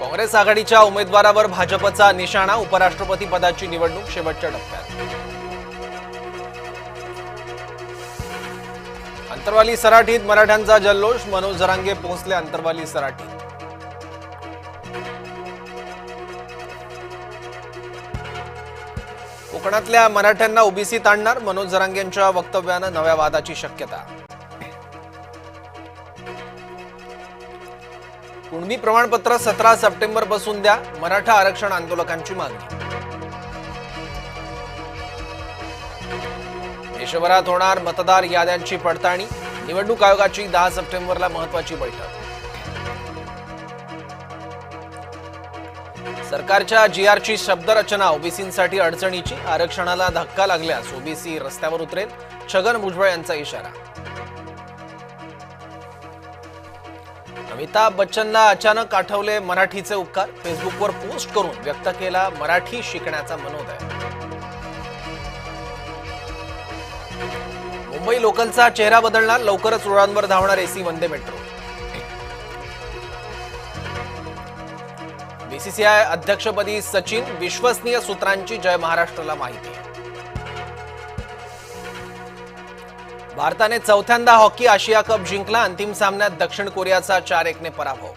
काँग्रेस आघाडीच्या उमेदवारावर भाजपचा निशाणा, उपराष्ट्रपती पदाची निवडणूक शेवटच्या टप्प्यात। अंतरवाली सराटीत मराठ्यांचा जल्लोष, मनोज जरांगे पोहोचले अंतरवाली सराटीत। कोकणातल्या मराठ्यांना ओबीसीत आणणार, मनोज जरांगेंच्या वक्तव्यानं नव्या वादाची शक्यता। कुणबी प्रमाणपत्र 17 सप्टेंबर पासून द्या, मराठा आरक्षण आंदोलकांची मागणी। देशभरात होणार मतदार याद्यांची पडताळणी, निवडणूक आयोगाची 10 सप्टेंबरला महत्त्वाची बैठक। सरकारच्या जीआरची शब्दरचना ओबीसींसाठी अडचणीची, आरक्षणाला धक्का लागल्यास ओबीसी रस्त्यावर उतरेल, छगन भुजबळ यांचा इशारा। अमिताभ बच्चनला अचानक आठवले मराठीचे उपकार, फेसबुकवर पोस्ट करून व्यक्त केला मराठी शिकण्याचा मनोदय। मुंबई लोकलचा चेहरा बदलणार, लवकरच रुळांवर धावणार एसी वंदे मेट्रो। बीसीसीआय अध्यक्षपदी सचिन, विश्वसनीय सूत्रांची जय महाराष्ट्राला माहिती। भारताने चौथ्यांदा हॉकी आशिया कप जिंकला, अंतिम सामन्यात दक्षिण कोरियाचा 4-1 ने पराभव।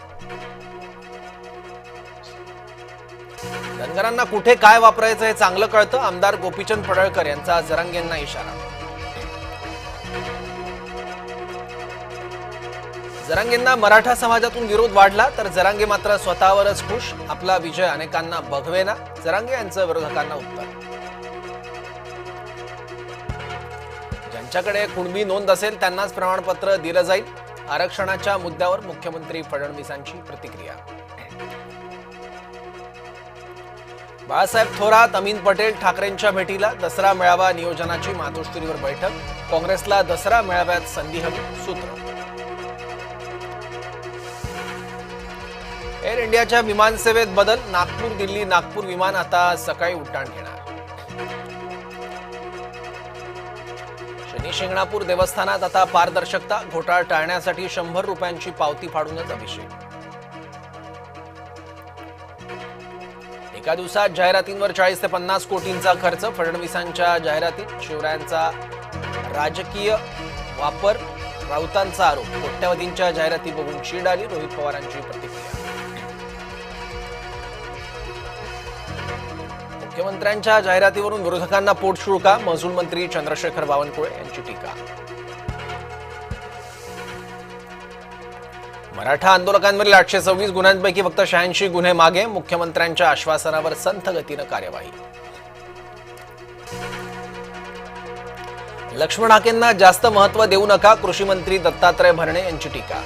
धनगरांना कुठे काय वापरायचं हे चांगलं कळतं, आमदार गोपीचंद पडळकर यांचा जरांगेंना इशारा। जरांगेंना मराठा समाजातून विरोध वाढला तर जरांगे मात्र स्वतःवरच खुश, आपला विजय अनेकांना बघवेना, जरांगे यांचं विरोधकांना उत्तर। ज्यांच्याकडे कुणबी नोंद असेल त्यांनाच प्रमाणपत्र दिलं जाईल, आरक्षणाच्या मुद्द्यावर मुख्यमंत्री फडणवीसांची प्रतिक्रिया। बाळासाहेब थोरात, अमीन पटेल ठाकरेंच्या भेटीला, दसरा मेळावा नियोजनाची मातोश्रीवर बैठक, काँग्रेसला दसरा मेळाव्यात संधी हवी, सूत्र। एअर इंडियाच्या विमानसेवेत बदल, नागपूर दिल्ली नागपूर विमान आता सकाळी उड्डाण घेणार। शनी शिंगणापूर देवस्थानात आता पारदर्शकता, घोटाळा टाळण्यासाठी 100 रुपयांची पावती फाडूनच अभिषेक। एका दिवसात जाहिरातींवर 40 ते 50 कोटींचा खर्च, फडणवीसांच्या जाहिरातीत शिवरायांचा राजकीय वापर, राऊतांचा आरोप, कोट्यवधींच्या जाहिराती बघून चीड आली, रोहित पवारांची प्रतिक्रिया। मुख्यमंत्र्यांच्या जाहिरातीवरून विरोधकांना पोटशुळका, महसूल मंत्री चंद्रशेखर बावनकुळे यांची टीका। मराठा आंदोलकांवरील 826 गुन्ह्यांपैकी फक्त 86 गुन्हे मागे, मुख्यमंत्र्यांच्या आश्वासनावर संथ गतीनं कार्यवाही। लक्ष्मण हाकेंना जास्त महत्त्व देऊ नका, कृषी मंत्री दत्तात्रय भरणे यांची टीका।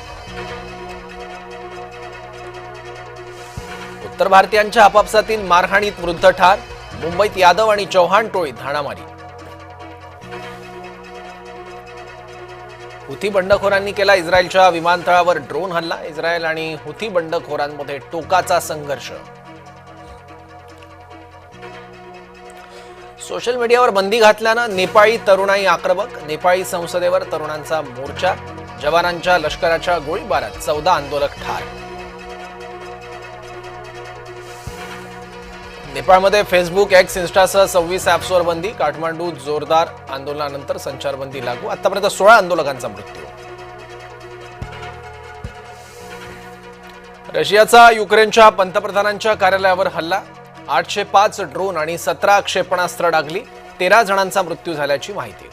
उत्तर भारतीयांच्या आपापसातील मारहाणीत वृद्ध ठार, मुंबईत यादव आणि चौहान टोळीत हाणामारी। हुथी बंडखोरांनी केला इस्रायलच्या विमानतळावर ड्रोन हल्ला, इस्रायल आणि हुथी बंडखोरांमध्ये टोकाचा संघर्ष। सोशल मीडियावर बंदी घातल्यानं नेपाळी तरुणाई आक्रमक, नेपाळी संसदेवर तरुणांचा मोर्चा, जवानांच्या लष्कराच्या गोळीबारात 14 आंदोलक ठार। नेपाळमध्ये फेसबुक, एक्स, इन्स्टासह 26 ॲप्सवर बंदी, काठमांडूत जोरदार आंदोलनानंतर संचारबंदी लागू, आतापर्यंत 16 आंदोलकांचा मृत्यू। रशियाचा युक्रेनच्या पंतप्रधानांच्या कार्यालयावर हल्ला, 805 ड्रोन आणि 17 क्षेपणास्त्र डागली, 13 जणांचा मृत्यू झाल्याची माहिती।